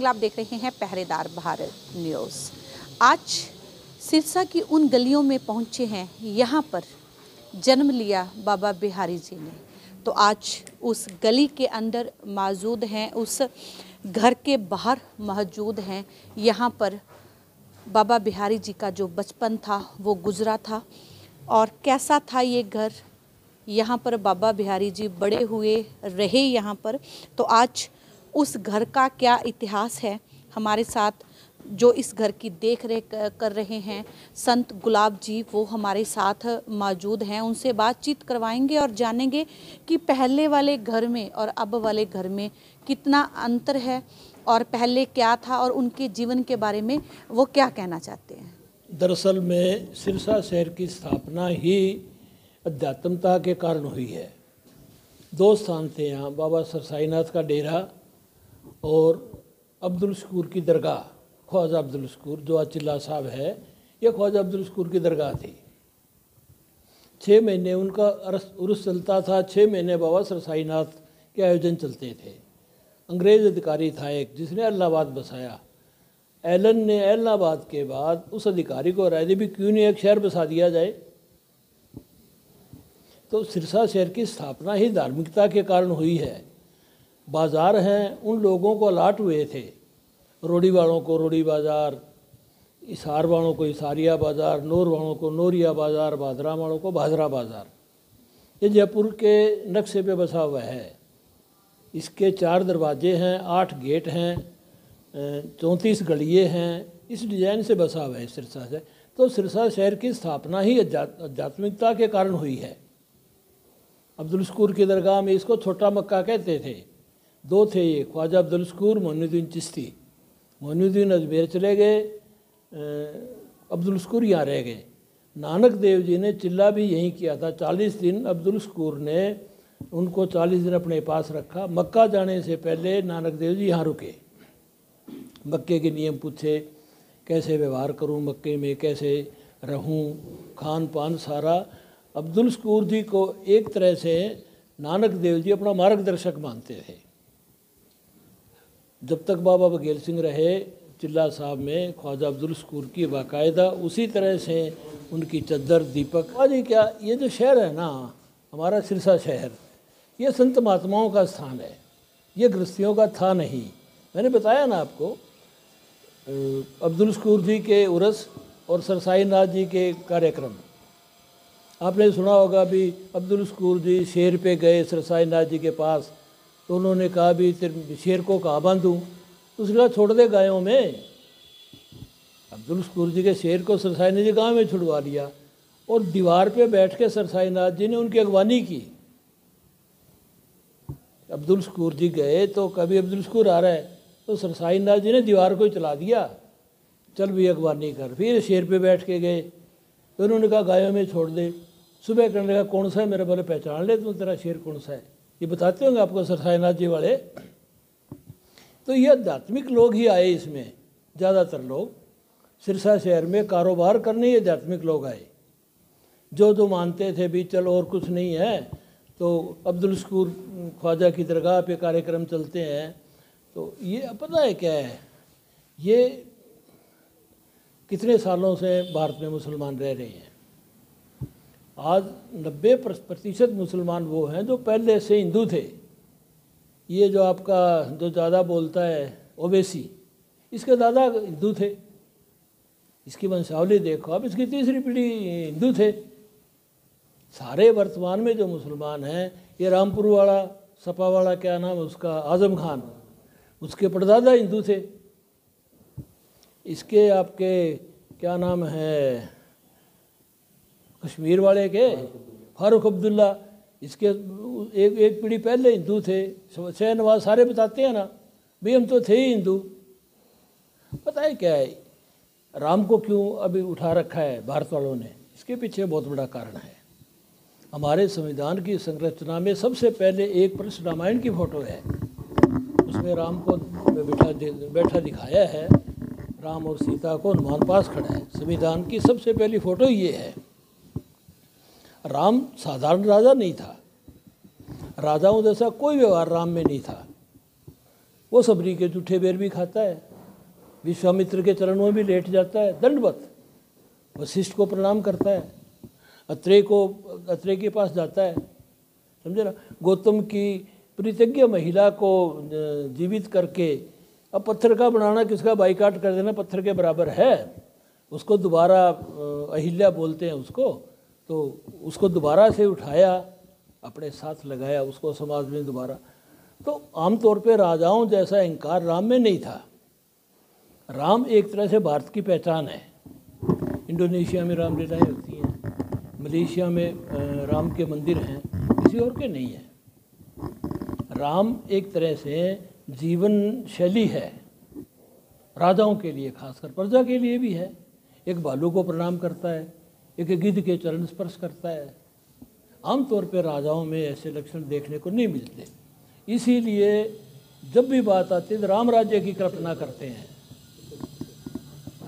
सिंगला, आप देख रहे हैं पहरेदार भारत न्यूज़। आज सिरसा की उन गलियों में पहुंचे हैं, यहाँ पर जन्म लिया बाबा बिहारी जी ने। तो आज उस गली के अंदर मौजूद हैं, उस घर के बाहर मौजूद हैं। यहाँ पर बाबा बिहारी जी का जो बचपन था वो गुजरा था और कैसा था ये घर, यहाँ पर बाबा बिहारी जी बड़े हुए रहे यहाँ पर। तो आज उस घर का क्या इतिहास है, हमारे साथ जो इस घर की देख रेख कर रहे हैं संत गुलाब जी, वो हमारे साथ मौजूद हैं। उनसे बातचीत करवाएंगे और जानेंगे कि पहले वाले घर में और अब वाले घर में कितना अंतर है और पहले क्या था और उनके जीवन के बारे में वो क्या कहना चाहते हैं। दरअसल में सिरसा शहर की स्थापना ही अध्यात्मता के कारण हुई है। दो स्थान थे यहाँ, बाबा सरसाईनाथ का डेरा और अब्दुल शकूर की दरगाह। ख्वाजा अब्दुल शकूर जो आज चिल्ला साहब है, ये ख्वाजा अब्दुल शकूर की दरगाह थी। 6 महीने उनका उर्स चलता था, 6 महीने बाबा सरसाईनाथ के आयोजन चलते थे। अंग्रेज़ अधिकारी था एक, जिसने इलाहाबाद बसाया। एलन ने इलाहाबाद के बाद उस अधिकारी को राय दी भी क्यों नहीं एक शहर बसा दिया जाए। तो सिरसा शहर की स्थापना ही धार्मिकता के कारण हुई है। बाज़ार हैं, उन लोगों को अलाट हुए थे, रोड़ी वालों को रोड़ी बाज़ार, इसार वालों को इसारिया बाज़ार, नूर वालों को नूरिया बाज़ार, भादरा वालों को भादरा बाज़ार। ये जयपुर के नक्शे पे बसा हुआ है। इसके 4 दरवाजे हैं, 8 गेट हैं, 34 गलिये हैं। इस डिज़ाइन से बसा हुआ है सिरसा से। तो सिरसा शहर की स्थापना ही आध्यात्मिकता के कारण हुई है। अब्दुल शकूर की दरगाह में इसको छोटा मक्का कहते थे। 2 थे ये, ख्वाजा अब्दुल शकूर, मोइनुद्दीन चिश्ती। मोइनुद्दीन अजमेर चले गए, अब्दुल शकूर यहाँ रह गए। नानक देव जी ने चिल्ला भी यहीं किया था। 40 दिन अब्दुल शकूर ने उनको 40 दिन अपने पास रखा। मक्का जाने से पहले नानक देव जी यहाँ रुके, मक्के के नियम पूछे, कैसे व्यवहार करूँ मक्के में, कैसे रहूँ, खान पान सारा। अब्दुल शकूर जी को एक तरह से नानक देव जी अपना मार्गदर्शक मानते थे। जब तक बाबा बघेल सिंह रहे चिल्ला साहब में, ख्वाजा अब्दुल शकूर की बाकायदा उसी तरह से उनकी चद्दर दीपक। आज क्या ये जो शहर है ना हमारा सिरसा शहर, ये संत महात्माओं का स्थान है, ये गृहस्थियों का था नहीं। मैंने बताया ना आपको, अब्दुल शकूर जी के उर्स और सरसाईनाथ जी के कार्यक्रम। आपने सुना होगा भी अब्दुल शकूर जी शेर पे गए सरसाईनाथ जी के पास, तो उन्होंने कहा भी तेरे शेर को कहाँ बांधूँ, तो उसने कहा छोड़ दे गायों में। अब्दुल शकूर जी के शेर को सरसाईनाथ जी गाँव में छुड़वा लिया और दीवार पे बैठ के सरसाईनाथ जी ने उनकी अगवानी की। अब्दुल शकूर जी गए तो कभी अब्दुल शकूर आ रहा है तो सरसाईनाथ जी ने दीवार को ही चला दिया, चल भी अगवानी कर। फिर शेर पे बैठ के गए तो उन्होंने कहा गायों में छोड़ दे। सुबह करने लगा, कौन सा है मेरे, बोले पहचान ले तुम, तेरा शेर कौन सा है। ये बताते होंगे आपको सरसाईनाथ जी वाले। तो ये आध्यात्मिक लोग ही आए इसमें, ज़्यादातर लोग सिरसा शहर में कारोबार करने ही आध्यात्मिक लोग आए। जो मानते थे भी चलो और कुछ नहीं है, तो अब्दुल शकूर ख्वाजा की दरगाह पे कार्यक्रम चलते हैं। तो ये पता है क्या है, ये कितने सालों से भारत में मुसलमान रह रहे हैं। आज 90% मुसलमान वो हैं जो पहले से हिंदू थे। ये जो आपका जो ज़्यादा बोलता है ओवैसी, इसके दादा हिंदू थे, इसकी वंशावली देखो आप, इसकी 3री पीढ़ी हिंदू थे। सारे वर्तमान में जो मुसलमान हैं, ये रामपुर वाला सपा वाला क्या नाम है उसका, आजम खान, उसके परदादा हिंदू थे। इसके आपके क्या नाम है कश्मीर वाले के फारूक अब्दुल्ला, इसके एक पीढ़ी पहले हिंदू थे। शहनवाज सारे बताते हैं ना भाई हम तो थे ही हिंदू। पता है क्या है, राम को क्यों अभी उठा रखा है भारत वालों ने, इसके पीछे बहुत बड़ा कारण है। हमारे संविधान की संरचना में सबसे पहले एक पृष्ठ रामायण की फ़ोटो है, उसमें राम को बैठा दिखाया है, राम और सीता को हनुमान पास खड़ा है। संविधान की सबसे पहली फ़ोटो ये है। राम साधारण राजा नहीं था, राजाओं जैसा कोई व्यवहार राम में नहीं था। वो सबरी के जूठे बेर भी खाता है, विश्वामित्र के चरणों में भी लेट जाता है दंडवत, वशिष्ठ को प्रणाम करता है, अत्रेय के पास जाता है, समझे ना। गौतम की परित्यज्ञ महिला को जीवित करके अब पत्थर का बनाना, किसका बाइकाट कर देना पत्थर के बराबर है, उसको दोबारा अहिल्या बोलते हैं उसको, तो उसको दोबारा से उठाया, अपने साथ लगाया उसको समाज में दोबारा। तो आमतौर पे राजाओं जैसा अहंकार राम में नहीं था। राम एक तरह से भारत की पहचान है। इंडोनेशिया में रामलीलाएँ होती हैं, मलेशिया में राम के मंदिर हैं, किसी और के नहीं है। राम एक तरह से जीवन शैली है राजाओं के लिए, खासकर प्रजा के लिए भी है। एक भालू को प्रणाम करता है, एक गिद्ध के चरण स्पर्श करता है। आमतौर पर राजाओं में ऐसे लक्षण देखने को नहीं मिलते। इसीलिए जब भी बात आती है तो राम राज्य की कल्पना करते हैं,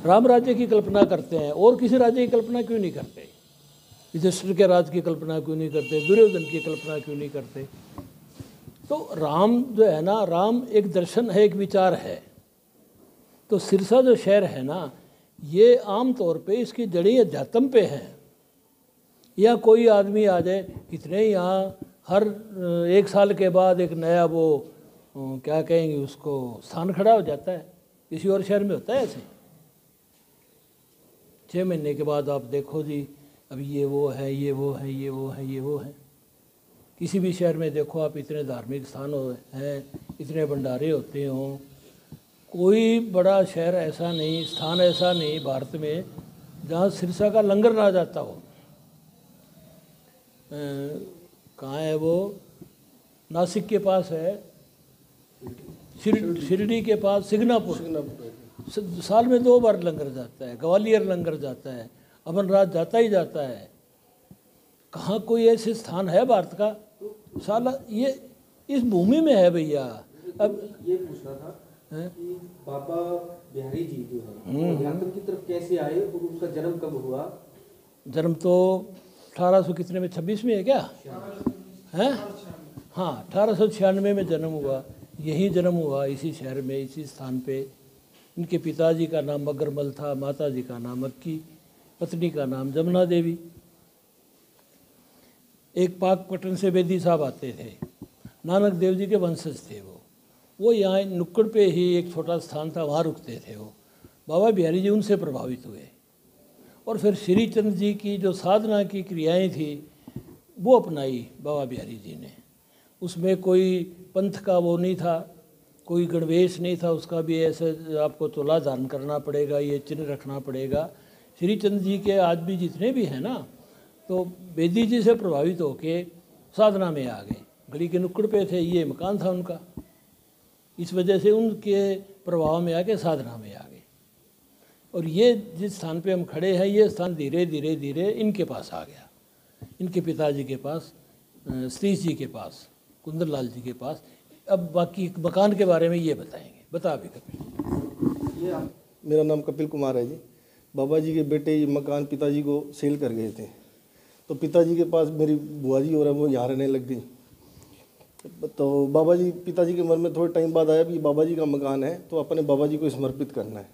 राम राज्य की कल्पना करते हैं, और किसी राज्य की कल्पना क्यों नहीं करते? युधिष्ठिर के राज की कल्पना क्यों नहीं करते? दुर्योधन की कल्पना क्यों नहीं करते? तो राम जो है ना, राम एक दर्शन है, एक विचार है। तो सिरसा जो शहर है ना, ये आम तौर पे इसकी जड़ें अध्यात्म पे हैं। या कोई आदमी आ जाए, कितने यहाँ हर 1 साल के बाद एक नया वो क्या कहेंगे उसको, स्थान खड़ा हो जाता है। किसी और शहर में होता है ऐसे? 6 महीने के बाद आप देखो जी, अब ये वो है, ये वो है, ये वो है, ये वो है। किसी भी शहर में देखो आप, इतने धार्मिक स्थान हैं, इतने भंडारे होते हों। कोई बड़ा शहर ऐसा नहीं, स्थान ऐसा नहीं भारत में जहाँ सिरसा का लंगर ना जाता हो। कहाँ है वो? नासिक के पास है, शिरडी के पास सिग्नापुर, साल में 2 बार लंगर जाता है। ग्वालियर लंगर जाता है, अमरनाथ जाता ही जाता है। कहाँ कोई ऐसे स्थान है भारत का? साला ये इस भूमि में है भैया। अब ये पूछना था कि बाबा बिहारी जी जो है अध्यात्म की तरफ कैसे आए और उनका जन्म कब हुआ? जन्म तो 1800 कितने में, 26 में है क्या? हैं? हाँ, 1896 में जन्म हुआ। यही जन्म हुआ इसी शहर में, इसी स्थान पे। इनके पिताजी का नाम मगरमल था, माताजी का नाम अक्की, पत्नी का नाम जमुना देवी। एक पाकपटन से बेदी साहब आते थे, नानक देव जी के वंशज थे वो यहाँ नुक्कड़ पे ही एक छोटा स्थान था, वहाँ रुकते थे वो। बाबा बिहारी जी उनसे प्रभावित हुए और फिर श्री चंद्र जी की जो साधना की क्रियाएं थी वो अपनाई बाबा बिहारी जी ने। उसमें कोई पंथ का वो नहीं था, कोई गणवेश नहीं था उसका भी, ऐसे आपको तुला धारण करना पड़ेगा, ये चिन्ह रखना पड़ेगा। श्री चंद्र जी के आज भी जितने भी हैं ना, तो बेदी जी से प्रभावित होके साधना में आ गए। गली के नुक्कड़ पे थे, ये मकान था उनका, इस वजह से उनके प्रभाव में आके साधना में आ गए। और ये जिस स्थान पे हम खड़े हैं, ये स्थान धीरे धीरे धीरे इनके पास आ गया, इनके पिताजी के पास, सतीश जी के पास, कुंदन लाल जी के पास। अब बाकी मकान के बारे में ये बताएंगे। बता भी कपिल। मेरा नाम कपिल कुमार है जी। बाबा जी के बेटे ये मकान पिताजी को सेल कर गए थे, तो पिताजी के पास मेरी बुआ जी और वो यहाँ रहने लग गई। तो बाबा जी, पिताजी के मन में थोड़े टाइम बाद आया कि बाबा जी का मकान है तो अपने बाबा जी को समर्पित करना है।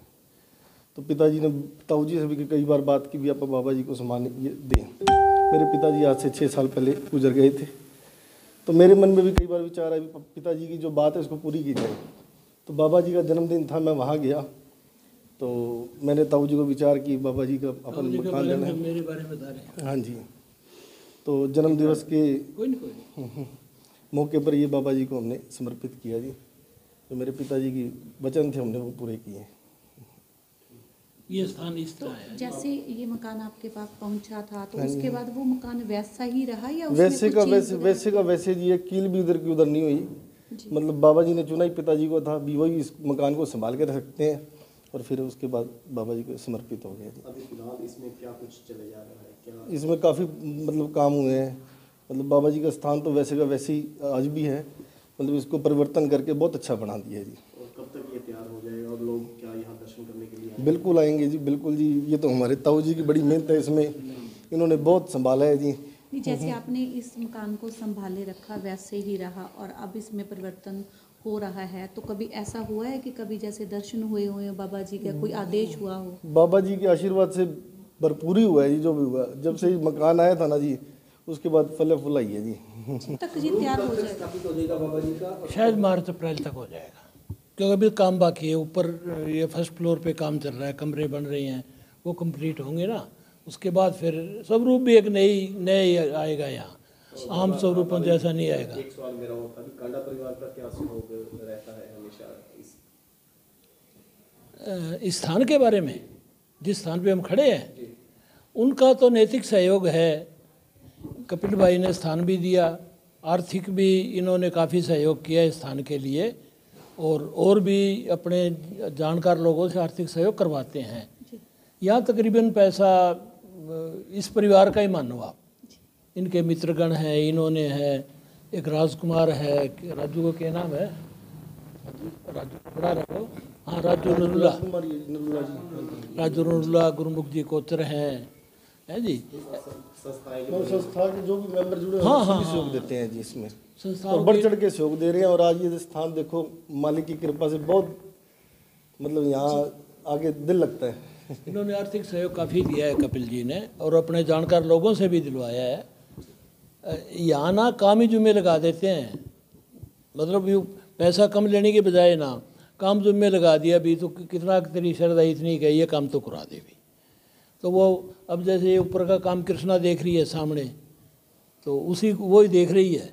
तो पिताजी ने ताऊ जी से भी कई बार बात की भी आप बाबा जी को सम्मान दें। मेरे पिताजी आज से 6 साल पहले गुजर गए थे, तो मेरे मन में भी कई बार विचार आया पिताजी की जो बात है उसको पूरी की जाए। तो बाबा जी का जन्मदिन था, मैं वहाँ गया, तो मैंने ताऊ जी को विचार की बाबा जी का अपन मकान लेना है। मेरे बारे में बता रहे हैं। हाँ जी। तो जन्म दिवस के मौके पर ये बाबा जी को हमने समर्पित किया जी। तो मेरे पिताजी की वचन थे, हमने वो पूरे किए। ये स्थान इस तरह है। जैसे ये मकान आपके पास पहुंचा था, तो उसके बाद वो मकान वैसा ही रहा या उसमें वैसे का वैसे जी, एक कील भी उधर की उधर नहीं हुई। मतलब बाबा जी ने चुना ही पिताजी को था, भी वही इस मकान को संभाल के रख सकते हैं, और फिर उसके बाद बाबा जी को समर्पित हो गया जी। अभी फिलहाल इसमें क्या कुछ चले जा रहा है क्या? इसमें काफ़ी मतलब काम हुए हैं। मतलब बाबा जी का स्थान तो वैसे का वैसे ही आज भी है, मतलब इसको परिवर्तन करके बहुत अच्छा बना दिया है जी। और कब तक ये तैयार हो जाएगा और लोग क्या यहाँ दर्शन करने के लिए आएंगे? बिल्कुल आएंगे जी, बिल्कुल जी। ये तो हमारे ताऊ जी की बड़ी मेहनत है इसमें, इन्होंने बहुत संभाला है जी। जैसे आपने इस मकान को संभाले रखा वैसे ही रहा, और अब इसमें परिवर्तन हो रहा है, तो कभी ऐसा हुआ है कि कभी जैसे दर्शन हुए हुए बाबा जी का, कोई आदेश हुआ हो? बाबा जी के आशीर्वाद से भरपूर ही हुआ है जी, जो भी हुआ। जब से मकान आया था ना जी, उसके बाद फल फूल आई है जी। तक जी तैयार हो जाएगा? स्थापित हो जाएगा बाबा जी का? शायद मार्च अप्रैल तक हो जाएगा, क्योंकि अभी काम बाकी है। ऊपर ये फर्स्ट फ्लोर पे काम चल रहा है, कमरे बन रहे हैं, वो कंप्लीट होंगे ना, उसके बाद फिर स्वरूप भी एक नए आएगा यहाँ, आम स्वरूपों जैसा नहीं आएगा। एक सवाल मेरा होता है, कांडा परिवार का क्या स्वरूप रहता है हमेशा इस स्थान के बारे में, जिस स्थान पे हम खड़े हैं, उनका तो नैतिक सहयोग है। कपिल भाई ने स्थान भी दिया, आर्थिक भी इन्होंने काफ़ी सहयोग किया इस स्थान के लिए, और भी अपने जानकार लोगों से आर्थिक सहयोग करवाते हैं। यहाँ तकरीबन पैसा इस परिवार का ही मानो आप, इनके मित्रगण हैं, इन्होंने है, एक राजकुमार है, राजू को क्या नाम है, राजू बड़ा रखो, हाँ राजू नरुला, राजू नरुला, गुरुमुख जी कोचर हैं, है जी। संस्था के जो भी मेंबर जुड़े हैं, हाँ, सभी हाँ, सहयोग देते हैं जी इसमें, संस्था और बढ़ चढ़ के सहयोग दे रहे हैं। और आज ये स्थान देखो, मालिक की कृपा से बहुत मतलब यहाँ आगे दिल लगता है। इन्होंने आर्थिक सहयोग काफ़ी दिया है कपिल जी ने, और अपने जानकार लोगों से भी दिलवाया है। यहाँ ना काम ही जुम्मे लगा देते हैं, मतलब यूँ पैसा कम लेने के बजाय ना काम जुम्मे लगा दिया भी, तो कितना तेरी श्रद्धा इतनी गई है, काम तो करा दे भी। तो वो अब जैसे ऊपर का काम कृष्णा देख रही है सामने, तो उसी वही देख रही है।